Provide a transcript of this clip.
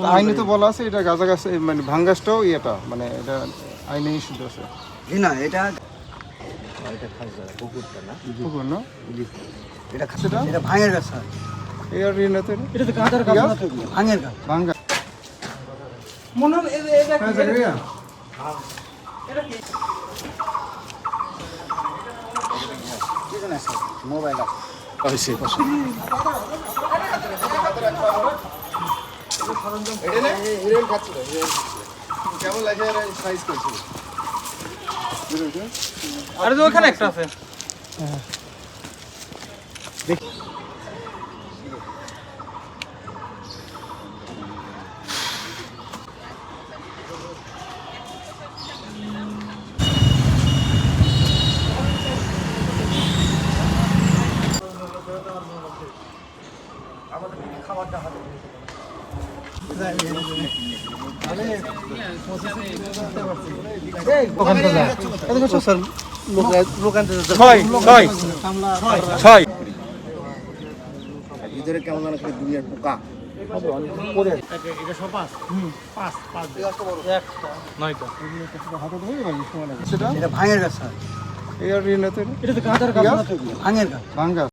আইনে তো বলা আছে এটা গাঁজা গাছ মানে ভাঙ্গাসটাও ইয়েটা মানে এটা আইনে নিষিদ্ধ আছে না এটা পুকুরটা না পুকুর না এটা খাসিটা এটা ভাঙের গাছ স্যার এর রিনাতে এটা তো কাঁটার গাছ না তো ভাঙের গাছ ভাঙ্গা মনে হয় এটা কি জানা স্যার মোবাইল আছে হইছে পাশে এটা না হিরোইন খাচ্ছিল কেমন লাগে সাইজ করছিল আরে তো ওখানে একটা আছে খাবারটা হবে ভিতরে কেমন একটা দুনিয়ার পোকা এটা ভাঙের গাছ স্যার এর রিনাতে এটা তো কাঁটার গাছ না তো ভাঙের গাছ ভাঙ্গা